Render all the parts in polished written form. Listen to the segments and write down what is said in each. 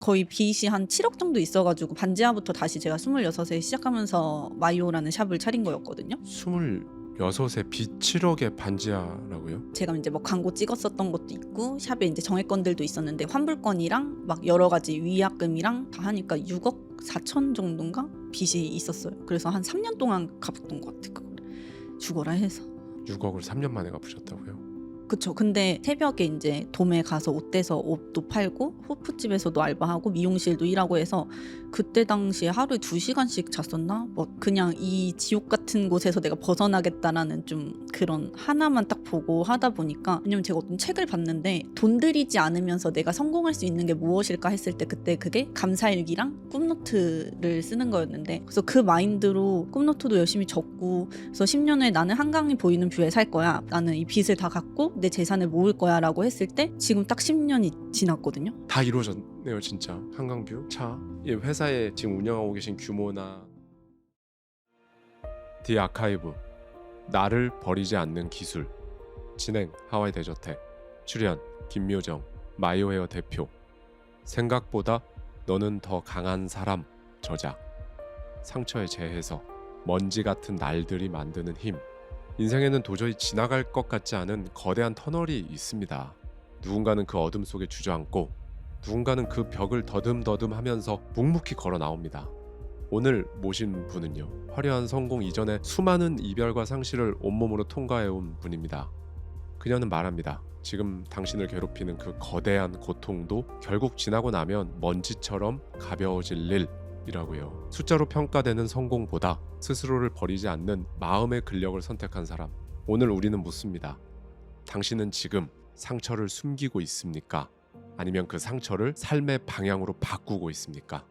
거의 빚이 한 7억 정도 있어가지고 반지하부터 다시 제가 26에 시작하면서 마이오라는 샵을 차린 거였거든요. 26에 빚 7억에 반지하라고요? 제가 이제 뭐 광고 찍었었던 것도 있고 샵에 이제 정액건들도 있었는데 환불권이랑 막 여러 가지 위약금이랑 다 하니까 6억 4천 정도인가 빚이 있었어요. 그래서 한 3년 동안 갚았던 것 같아요. 그걸 죽어라 해서. 6억을 3년 만에 갚으셨다고요? 그쵸. 근데 새벽에 이제 돔에 가서 옷대서 옷도 팔고 호프집에서도 알바하고 미용실도 일하고 해서 그때 당시에 하루에 2시간씩 잤었나? 뭐 그냥 이 지옥 같은 곳에서 내가 벗어나겠다라는 좀 그런 하나만 딱 보고 하다 보니까, 왜냐면 제가 어떤 책을 봤는데 돈 들이지 않으면서 내가 성공할 수 있는 게 무엇일까 했을 때 그때 그게 감사일기랑 꿈노트를 쓰는 거였는데, 그래서 그 마인드로 꿈노트도 열심히 적고, 그래서 10년 후에 나는 한강이 보이는 뷰에 살 거야, 나는 이 빚을 다 갚고 내 재산을 모을 거야 라고 했을 때 지금 딱 10년이 지났거든요. 다 이루어졌네요 진짜. 한강뷰, 차, 이 회사에 지금 운영하고 계신 규모나. 디 아카이브, 나를 버리지 않는 기술. 진행 하와이 대저택. 출연 김묘정, 마이오헤어 대표. 생각보다 너는 더 강한 사람. 저작. 상처의 재해석, 먼지 같은 날들이 만드는 힘. 인생에는 도저히 지나갈 것 같지 않은 거대한 터널이 있습니다. 누군가는 그 어둠 속에 주저앉고 누군가는 그 벽을 더듬더듬 하면서 묵묵히 걸어 나옵니다. 오늘 모신 분은요, 화려한 성공 이전에 수많은 이별과 상실을 온몸으로 통과해온 분입니다. 그녀는 말합니다. 지금 당신을 괴롭히는 그 거대한 고통도 결국 지나고 나면 먼지처럼 가벼워질 일 이라고요. 숫자로 평가되는 성공보다 스스로를 버리지 않는 마음의 근력을 선택한 사람. 오늘 우리는 묻습니다. 당신은 지금 상처를 숨기고 있습니까? 아니면 그 상처를 삶의 방향으로 바꾸고 있습니까?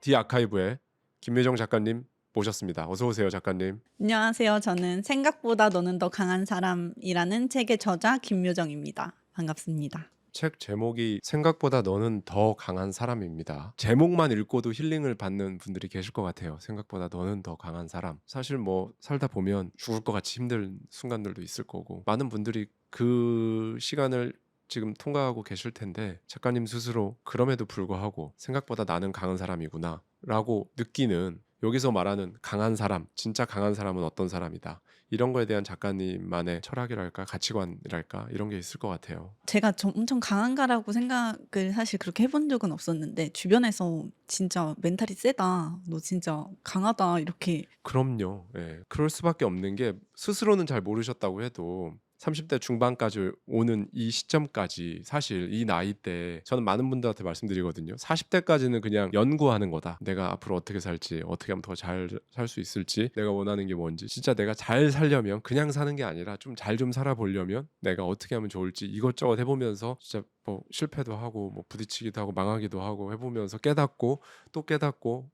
디 아카이브의 김묘정 작가님 모셨습니다. 어서 오세요, 작가님. 안녕하세요. 저는 생각보다 너는 더 강한 사람이라는 책의 저자 김묘정입니다. 반갑습니다. 책 제목이 생각보다 너는 더 강한 사람입니다. 제목만 읽고도 힐링을 받는 분들이 계실 것 같아요. 생각보다 너는 더 강한 사람. 사실 뭐 살다 보면 죽을 것 같이 힘든 순간들도 있을 거고, 많은 분들이 그 시간을 지금 통과하고 계실 텐데, 작가님 스스로 그럼에도 불구하고 생각보다 나는 강한 사람이구나 라고 느끼는, 여기서 말하는 강한 사람, 진짜 강한 사람은 어떤 사람이다, 이런 거에 대한 작가님만의 철학이랄까 가치관이랄까 이런 게 있을 것 같아요. 제가 엄청 강한가라고 생각을 사실 그렇게 해본 적은 없었는데, 주변에서 진짜 멘탈이 세다, 너 진짜 강하다, 이렇게. 그럼요. 예. 그럴 수밖에 없는 게, 스스로는 잘 모르셨다고 해도 30대 중반까지 오는 이 시점까지, 사실 이 나이 때 저는 많은 분들한테 말씀드리거든요. 40대까지는 그냥 연구하는 거다. 내가 앞으로 어떻게 살지, 어떻게 하면 더 잘 살 수 있을지, 내가 원하는 게 뭔지, 진짜 내가 잘 살려면 그냥 사는 게 아니라 좀 잘 좀 살아보려면 내가 어떻게 하면 좋을지 이것저것 해보면서, 진짜 뭐 실패도 하고 뭐 부딪히기도 하고 망하기도 하고 해보면서 깨닫고 또 깨닫고,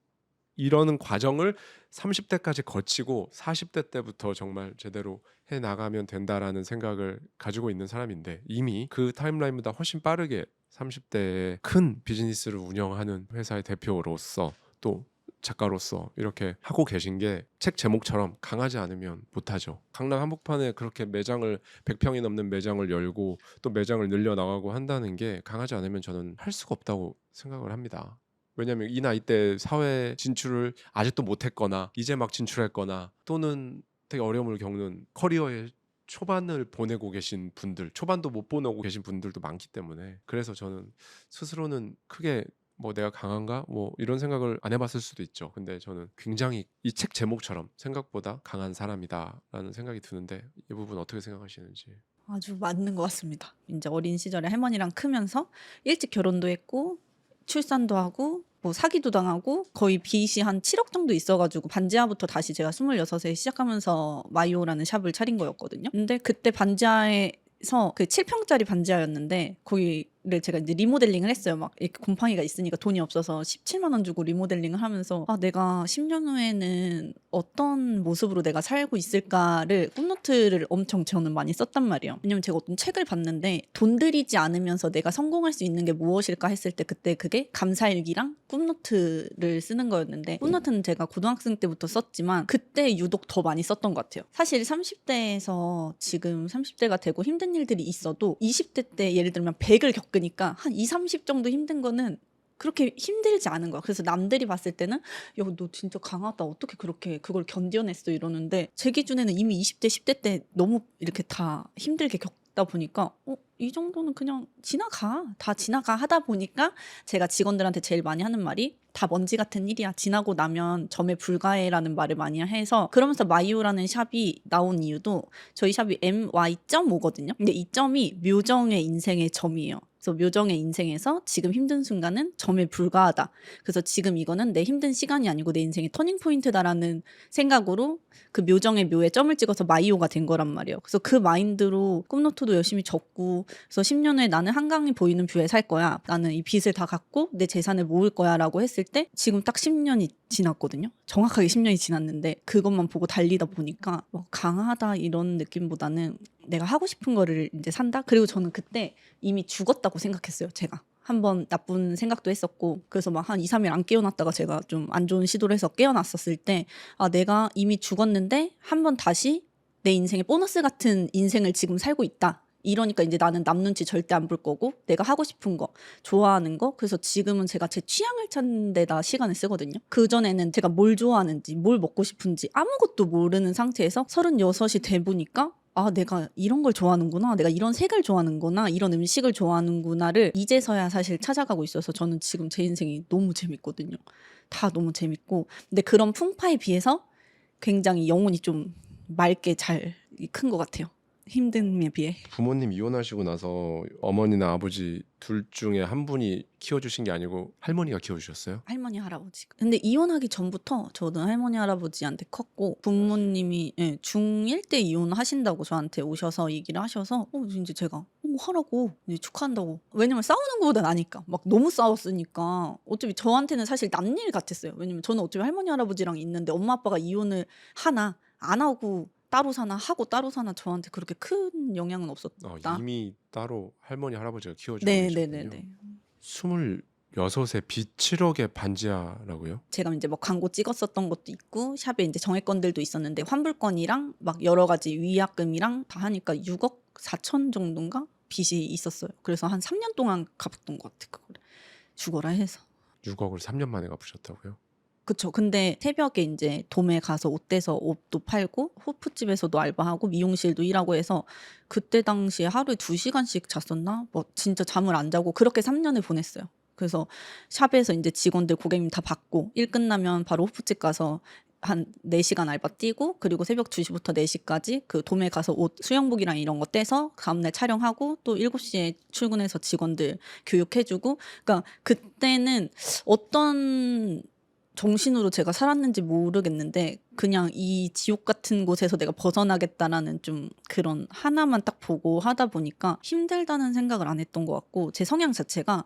이러는 과정을 30대까지 거치고 40대 때부터 정말 제대로 해 나가면 된다라는 생각을 가지고 있는 사람인데, 이미 그 타임라인보다 훨씬 빠르게 30대에 큰 비즈니스를 운영하는 회사의 대표로서 또 작가로서 이렇게 하고 계신 게, 책 제목처럼 강하지 않으면 못하죠. 강남 한복판에 그렇게 매장을 100평이 넘는 매장을 열고 또 매장을 늘려 나가고 한다는 게, 강하지 않으면 저는 할 수가 없다고 생각을 합니다. 왜냐하면 이 나이 때 사회 진출을 아직도 못했거나 이제 막 진출했거나, 또는 되게 어려움을 겪는 커리어의 초반을 보내고 계신 분들, 초반도 못 보내고 계신 분들도 많기 때문에, 그래서 저는 스스로는 크게 뭐 내가 강한가 뭐 이런 생각을 안 해봤을 수도 있죠. 근데 저는 굉장히 이 책 제목처럼 생각보다 강한 사람이다라는 생각이 드는데, 이 부분 어떻게 생각하시는지. 아주 맞는 것 같습니다. 이제 어린 시절에 할머니랑 크면서 일찍 결혼도 했고 출산도 하고 뭐 사기도 당하고 거의 빚이 한 7억 정도 있어가지고 반지하부터 다시 제가 26에 시작하면서 마이오라는 샵을 차린 거였거든요. 근데 그때 반지하에서 그 7평짜리 반지하였는데 거기를 제가 이제 리모델링을 했어요. 막 이렇게 곰팡이가 있으니까 돈이 없어서 17만 원 주고 리모델링을 하면서, 아, 내가 10년 후에는 어떤 모습으로 내가 살고 있을까를 꿈노트를 엄청 저는 많이 썼단 말이에요. 왜냐면 제가 어떤 책을 봤는데 돈 들이지 않으면서 내가 성공할 수 있는 게 무엇일까 했을 때 그때 그게 감사일기랑 꿈노트를 쓰는 거였는데, 꿈노트는 제가 고등학생 때부터 썼지만 그때 유독 더 많이 썼던 것 같아요. 사실 30대에서 지금 30대가 되고 힘든 일들이 있어도 20대 때 예를 들면 100을 겪을 겪으니까 한 20-30 정도 힘든 거는 그렇게 힘들지 않은 거야. 그래서 남들이 봤을 때는 야, 너 진짜 강하다. 어떻게 그렇게 그걸 견뎌냈어 이러는데 제 기준에는 이미 20대, 10대 때 너무 이렇게 다 힘들게 겪다 보니까 이 정도는 그냥 지나가. 다 지나가 하다 보니까 제가 직원들한테 제일 많이 하는 말이 다 먼지 같은 일이야. 지나고 나면 점에 불과해라는 말을 많이 해서 그러면서 마이오라는 샵이 나온 이유도 저희 샵이 MY.5거든요. 근데 이 점이 묘정의 인생의 점이에요. 그래서 묘정의 인생에서 지금 힘든 순간은 점에 불과하다. 그래서 지금 이거는 내 힘든 시간이 아니고 내 인생의 터닝 포인트다라는 생각으로 그 묘정의 묘에 점을 찍어서 마이오가 된 거란 말이에요. 그래서 그 마인드로 꿈노트도 열심히 적고 그래서 10년 후에 나는 한강이 보이는 뷰에 살 거야. 나는 이 빚을 다 갚고 내 재산을 모을 거야 라고 했을 때 지금 딱 10년이 지났거든요. 정확하게 10년이 지났는데 그것만 보고 달리다 보니까 뭐 강하다 이런 느낌보다는 내가 하고 싶은 거를 이제 산다? 그리고 저는 그때 이미 죽었다고 생각했어요. 제가. 한번 나쁜 생각도 했었고 그래서 막 한 2-3일 안 깨어났다가 제가 좀 안 좋은 시도를 해서 깨어났었을 때 내가 이미 죽었는데 한번 다시 내 인생의 보너스 같은 인생을 지금 살고 있다. 이러니까 이제 나는 남 눈치 절대 안 볼 거고 내가 하고 싶은 거 좋아하는 거 그래서 지금은 제가 제 취향을 찾는 데다 시간을 쓰거든요. 그전에는 제가 뭘 좋아하는지 뭘 먹고 싶은지 아무것도 모르는 상태에서 36이 돼 보니까 내가 이런 걸 좋아하는구나. 내가 이런 색을 좋아하는구나. 이런 음식을 좋아하는구나를 이제서야 사실 찾아가고 있어서 저는 지금 제 인생이 너무 재밌거든요. 다 너무 재밌고 근데 그런 풍파에 비해서 굉장히 영혼이 좀 맑게 잘 큰 것 같아요. 힘듦에 비해. 부모님 이혼하시고 나서 어머니나 아버지 둘 중에 한 분이 키워주신 게 아니고 할머니가 키워주셨어요? 할머니 할아버지. 근데 이혼하기 전부터 저는 할머니 할아버지한테 컸고 부모님이 중1 때 이혼하신다고 저한테 오셔서 얘기를 하셔서 이제 제가 하라고 이제 축하한다고. 왜냐면 싸우는 거보다 나니까 막 너무 싸웠으니까 어차피 저한테는 사실 남일 같았어요. 왜냐면 저는 어차피 할머니 할아버지랑 있는데 엄마 아빠가 이혼을 하나 안 하고 따로 사나 하고 따로 사나 저한테 그렇게 큰 영향은 없었다. 이미 따로 할머니 할아버지가 키워주고 네네네네. 계셨군요. 26에 빚 7억의 반지하라고요? 제가 이제 뭐 광고 찍었었던 것도 있고 샵에 이제 정액건들도 있었는데 환불권이랑 막 여러 가지 위약금이랑 다 하니까 6억 4천 정도인가 빚이 있었어요. 그래서 한 3년 동안 갚았던 것 같아. 그걸 죽어라 해서. 6억을 3년 만에 갚으셨다고요? 그쵸. 근데 새벽에 이제 돔에 가서 옷 대서 옷도 팔고 호프집에서도 알바하고 미용실도 일하고 해서 그때 당시에 하루에 2시간씩 잤었나? 뭐 진짜 잠을 안 자고 그렇게 3년을 보냈어요. 그래서 샵에서 이제 직원들 고객님 다 받고 일 끝나면 바로 호프집 가서 한 4시간 알바 뛰고 그리고 새벽 2시부터 4시까지 그 돔에 가서 옷 수영복이랑 이런 거 떼서 다음날 촬영하고 또 7시에 출근해서 직원들 교육해주고 그러니까 그때는 어떤 정신으로 제가 살았는지 모르겠는데 그냥 이 지옥 같은 곳에서 내가 벗어나겠다라는 좀 그런 하나만 딱 보고 하다 보니까 힘들다는 생각을 안 했던 것 같고 제 성향 자체가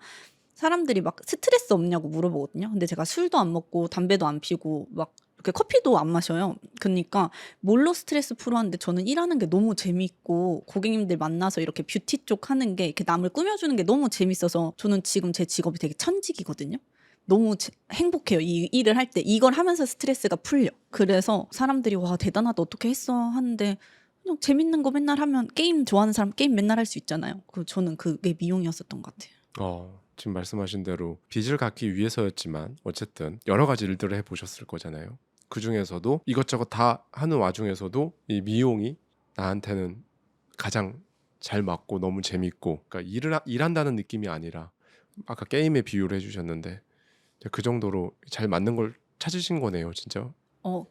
사람들이 막 스트레스 없냐고 물어보거든요. 근데 제가 술도 안 먹고 담배도 안 피고 막 이렇게 커피도 안 마셔요. 그러니까 뭘로 스트레스 풀어하는데 저는 일하는 게 너무 재밌고 고객님들 만나서 이렇게 뷰티 쪽 하는 게 이렇게 남을 꾸며주는 게 너무 재밌어서 저는 지금 제 직업이 되게 천직이거든요. 너무 행복해요. 이 일을 할 때 이걸 하면서 스트레스가 풀려. 그래서 사람들이 와 대단하다 어떻게 했어 하는데 그냥 재밌는 거 맨날 하면 게임 좋아하는 사람 게임 맨날 할 수 있잖아요. 저는 그게 미용이었었던 것 같아요. 지금 말씀하신 대로 빚을 갚기 위해서였지만 어쨌든 여러 가지 일들을 해보셨을 거잖아요. 그 중에서도 이것저것 다 하는 와중에서도 이 미용이 나한테는 가장 잘 맞고 너무 재밌고 그러니까 일한다는 느낌이 아니라 아까 게임에 비유를 해주셨는데 그 정도로 잘 맞는 걸 찾으신 거네요, 진짜.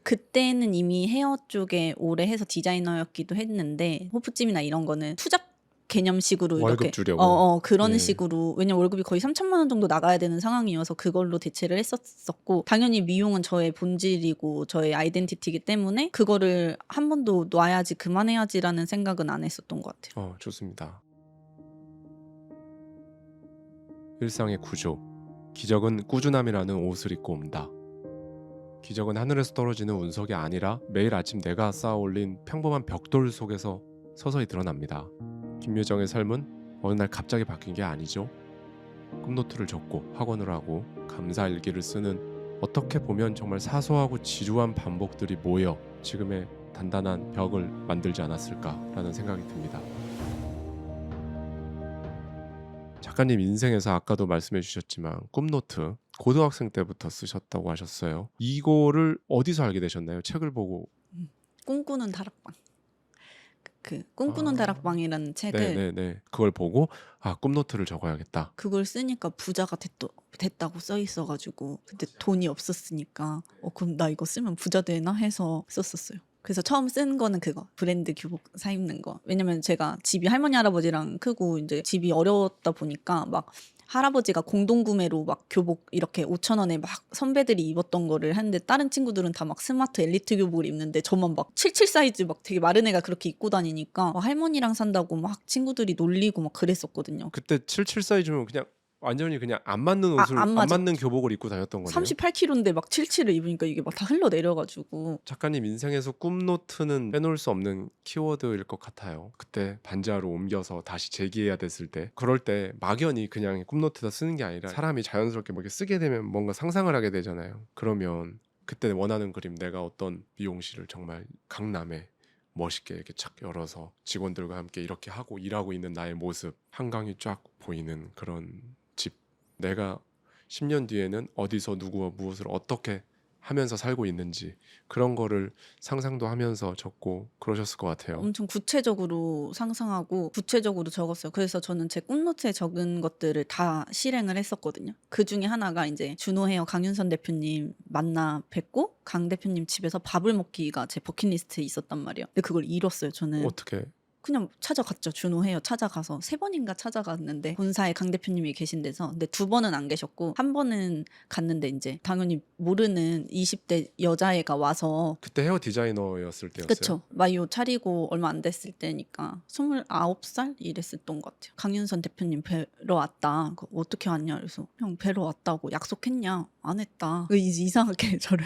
그때는 이미 헤어 쪽에 오래 해서 디자이너였기도 했는데 호프집이나 이런 거는 투잡 개념식으로 월급 이렇게 주려고. 그런 예. 식으로 왜냐면 월급이 거의 3천만 원 정도 나가야 되는 상황이어서 그걸로 대체를 했었고 당연히 미용은 저의 본질이고 저의 아이덴티티이기 때문에 그거를 한 번도 놔야지 그만해야지라는 생각은 안 했었던 것 같아요. 좋습니다. 일상의 구조. 기적은 꾸준함이라는 옷을 입고 온다. 기적은 하늘에서 떨어지는 운석이 아니라 매일 아침 내가 쌓아올린 평범한 벽돌 속에서 서서히 드러납니다. 김유정의 삶은 어느 날 갑자기 바뀐 게 아니죠. 꿈노트를 적고 학원을 하고 감사일기를 쓰는 어떻게 보면 정말 사소하고 지루한 반복들이 모여 지금의 단단한 벽을 만들지 않았을까라는 생각이 듭니다. 작가님 인생에서 아까도 말씀해 주셨지만 꿈노트 고등학생 때부터 쓰셨다고 하셨어요. 이거를 어디서 알게 되셨나요? 책을 보고. 꿈꾸는 다락방. 그 꿈꾸는 아, 다락방이라는 책을 네네네. 그걸 보고 아 꿈노트를 적어야겠다. 그걸 쓰니까 부자가 됐다고 써 있어가지고 그때 돈이 없었으니까 그럼 나 이거 쓰면 부자 되나 해서 썼었어요. 그래서 처음 쓴 거는 그거 브랜드 교복 사 입는 거. 왜냐면 제가 집이 할머니 할아버지랑 크고 이제 집이 어려웠다 보니까 막 할아버지가 공동구매로 막 교복 이렇게 5,000원에 막 선배들이 입었던 거를 하는데 다른 친구들은 다 막 스마트 엘리트 교복을 입는데 저만 막 77 사이즈 막 되게 마른 애가 그렇게 입고 다니니까 막 할머니랑 산다고 막 친구들이 놀리고 막 그랬었거든요. 그때 77 사이즈면 그냥 완전히 그냥 안 맞는 안 옷을 안 맞아. 맞는 교복을 입고 다녔던 거네요. 38kg인데 막 77을 입으니까 이게 막 다 흘러내려가지고 작가님 인생에서 꿈노트는 빼놓을 수 없는 키워드일 것 같아요. 그때 반지하로 옮겨서 다시 재기해야 됐을 때 그럴 때 막연히 그냥 꿈노트에다 쓰는 게 아니라 사람이 자연스럽게 뭐 이렇게 쓰게 되면 뭔가 상상을 하게 되잖아요. 그러면 그때 원하는 그림 내가 어떤 미용실을 정말 강남에 멋있게 이렇게 착 열어서 직원들과 함께 이렇게 하고 일하고 있는 나의 모습 한강이 쫙 보이는 그런 집 내가 10년 뒤에는 어디서 누구와 무엇을 어떻게 하면서 살고 있는지 그런 거를 상상도 하면서 적고 그러셨을 것 같아요. 엄청 구체적으로 상상하고 구체적으로 적었어요. 그래서 저는 제 꿈노트에 적은 것들을 다 실행을 했었거든요. 그 중에 하나가 이제 준호헤어 강윤선 대표님 만나 뵙고 강 대표님 집에서 밥을 먹기가 제 버킷리스트에 있었단 말이에요. 근데 그걸 잃었어요. 저는 어떻게 그냥 찾아갔죠. 준호헤어 찾아가서 3번인가 찾아갔는데 본사에 강 대표님이 계신 데서. 근데 2번은 안 계셨고 1번은 갔는데 이제 당연히 모르는 20대 여자애가 와서 그때 헤어 디자이너였을 때였어요? 그쵸. 마이오 차리고 얼마 안 됐을 때니까 29살 이랬었던 것 같아요. 강윤선 대표님 뵈러 왔다. 어떻게 왔냐? 그래서 형 뵈러 왔다고. 약속했냐? 안 했다. 이제 이상하게 저를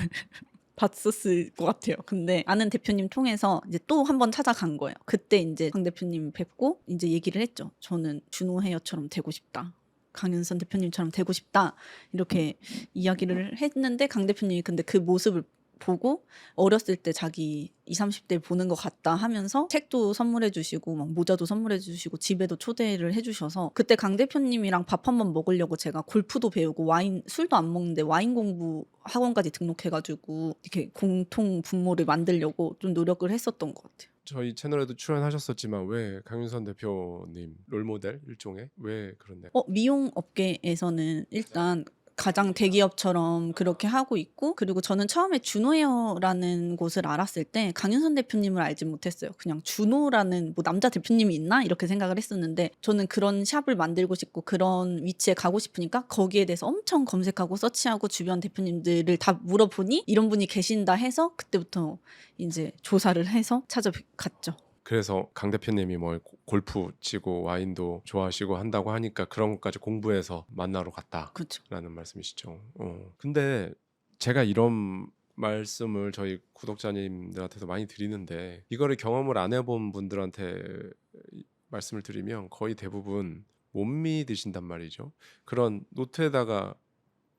봤었을 것 같아요. 근데 아는 대표님 통해서 이제 또 한 번 찾아간 거예요. 그때 이제 강 대표님 뵙고 이제 얘기를 했죠. 저는 준호 헤어처럼 되고 싶다. 강윤선 대표님처럼 되고 싶다. 이렇게 이야기를 했는데 강 대표님이 근데 그 모습을 보고 어렸을 때 자기 20, 30대 보는 것 같다 하면서 책도 선물해 주시고 막 모자도 선물해 주시고 집에도 초대를 해 주셔서 그때 강 대표님이랑 밥 한번 먹으려고 제가 골프도 배우고 술도 안 먹는데 와인 공부 학원까지 등록해 가지고 이렇게 공통 분모를 만들려고 좀 노력을 했었던 것 같아요. 저희 채널에도 출연하셨었지만 왜 강윤선 대표님 롤모델 일종의 왜 그런데 미용 업계에서는 일단 가장 대기업처럼 그렇게 하고 있고 그리고 저는 처음에 준호헤어라는 곳을 알았을 때 강윤선 대표님을 알지 못했어요. 그냥 준호라는 뭐 남자 대표님이 있나 이렇게 생각을 했었는데 저는 그런 샵을 만들고 싶고 그런 위치에 가고 싶으니까 거기에 대해서 엄청 검색하고 서치하고 주변 대표님들을 다 물어보니 이런 분이 계신다 해서 그때부터 이제 조사를 해서 찾아갔죠. 그래서 강 대표님이 뭐 골프 치고 와인도 좋아하시고 한다고 하니까 그런 것까지 공부해서 만나러 갔다라는 그렇죠. 말씀이시죠. 근데 제가 이런 말씀을 저희 구독자님들한테도 많이 드리는데 이거를 경험을 안 해본 분들한테 말씀을 드리면 거의 대부분 못 믿으신단 말이죠. 그런 노트에다가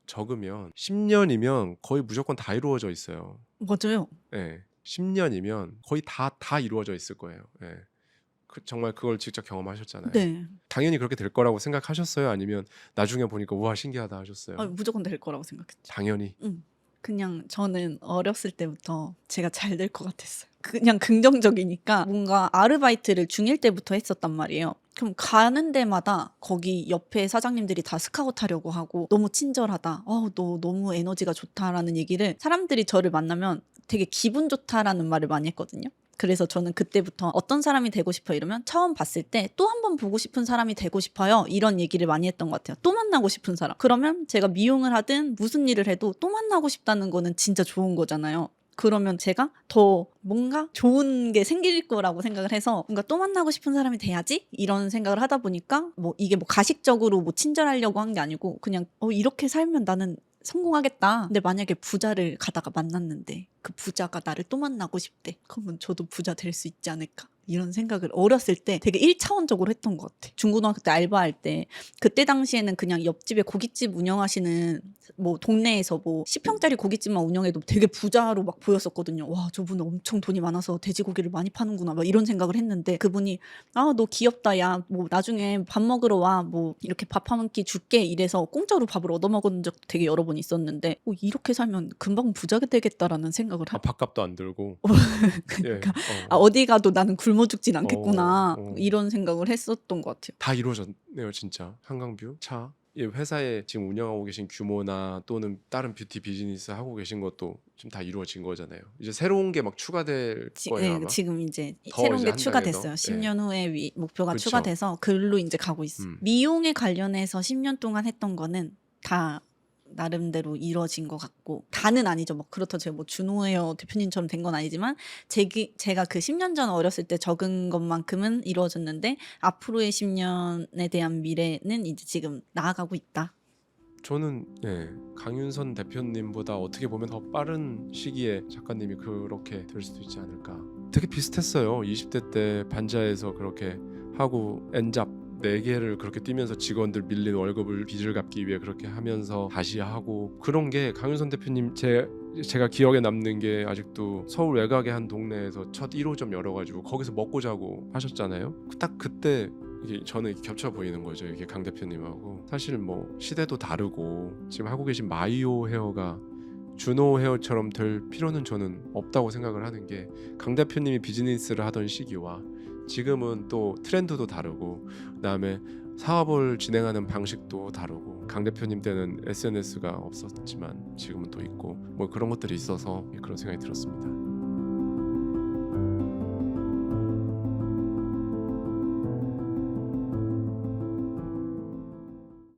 적으면 10년이면 거의 무조건 다 이루어져 있어요. 맞아요. 예. 10년이면 거의 다 이루어져 있을 거예요. 예. 정말 그걸 직접 경험하셨잖아요. 네. 당연히 그렇게 될 거라고 생각하셨어요? 아니면 나중에 보니까 우와 신기하다 하셨어요? 무조건 될 거라고 생각했죠. 당연히. 그냥 저는 어렸을 때부터 제가 잘 될 것 같았어요. 그냥 긍정적이니까 뭔가 아르바이트를 중1 때부터 했었단 말이에요. 그럼 가는 데마다 거기 옆에 사장님들이 다 스카우트 하려고 하고 너무 친절하다. 너 너무 에너지가 좋다라는 얘기를 사람들이 저를 만나면 되게 기분 좋다라는 말을 많이 했거든요. 그래서 저는 그때부터 어떤 사람이 되고 싶어 이러면 처음 봤을 때 또 한 번 보고 싶은 사람이 되고 싶어요. 이런 얘기를 많이 했던 것 같아요. 또 만나고 싶은 사람. 그러면 제가 미용을 하든 무슨 일을 해도 또 만나고 싶다는 거는 진짜 좋은 거잖아요. 그러면 제가 더 뭔가 좋은 게 생길 거라고 생각을 해서 뭔가 또 만나고 싶은 사람이 돼야지 이런 생각을 하다 보니까 뭐 이게 뭐 가식적으로 뭐 친절하려고 한 게 아니고 그냥 이렇게 살면 나는 성공하겠다. 근데 만약에 부자를 가다가 만났는데 그 부자가 나를 또 만나고 싶대. 그러면 저도 부자 될 수 있지 않을까? 이런 생각을 어렸을 때 되게 1차원적으로 했던 것 같아. 중고등학교 때 알바할 때 그때 당시에는 그냥 옆집에 고깃집 운영하시는 뭐 동네에서 뭐 10평짜리 고깃집만 운영해도 되게 부자로 막 보였었거든요. 와, 저분은 엄청 돈이 많아서 돼지고기를 많이 파는구나 막 이런 생각을 했는데 그분이 아, 너 귀엽다. 야, 뭐 나중에 밥 먹으러 와. 뭐 이렇게 밥 한 끼 줄게. 이래서 공짜로 밥을 얻어 먹은 적도 되게 여러 번 있었는데 이렇게 살면 금방 부자가 되겠다라는 생각을 아, 밥값도 안 들고. 예. 그러니까 어디 가도 나는 굶어 죽진 않겠구나. 어. 이런 생각을 했었던 것 같아요. 다 이루어졌네요, 진짜. 한강뷰 차. 이 회사에 지금 운영하고 계신 규모나 또는 다른 뷰티 비즈니스 하고 계신 것도 지금 다 이루어진 거잖아요. 이제 새로운 게 막 추가될 거예요, 아마. 지금 이제 더 새로운 이제 게 한 추가됐어요. 단계 더. 10년 후에 목표가 그쵸. 추가돼서 글로 이제 가고 있어. 미용에 관련해서 10년 동안 했던 거는 다 나름대로 이루어진 것 같고 다는 아니죠. 뭐 그렇다고 제가 뭐 준호헤어 대표님처럼 된 건 아니지만 제가 그 10년 전 어렸을 때 적은 것만큼은 이루어졌는데 앞으로의 10년에 대한 미래는 이제 지금 나아가고 있다. 저는 강윤선 대표님보다 어떻게 보면 더 빠른 시기에 작가님이 그렇게 될 수도 있지 않을까. 되게 비슷했어요. 20대 때 반자에서 그렇게 하고 엔잡 4개를 그렇게 뛰면서 직원들 밀린 월급을 빚을 갚기 위해 그렇게 하면서 다시 하고 그런 게 강윤선 대표님 제가 기억에 남는 게 아직도 서울 외곽의 한 동네에서 첫 1호점 열어가지고 거기서 먹고 자고 하셨잖아요. 딱 그때 이게 저는 이렇게 겹쳐 보이는 거죠. 이게 강 대표님하고 사실 뭐 시대도 다르고 지금 하고 계신 마이오 헤어가 준호 헤어처럼 될 필요는 저는 없다고 생각을 하는 게 강 대표님이 비즈니스를 하던 시기와 지금은 또 트렌드도 다르고 그다음에 사업을 진행하는 방식도 다르고 강 대표님 때는 SNS가 없었지만 지금은 또 있고 뭐 그런 것들이 있어서 그런 생각이 들었습니다.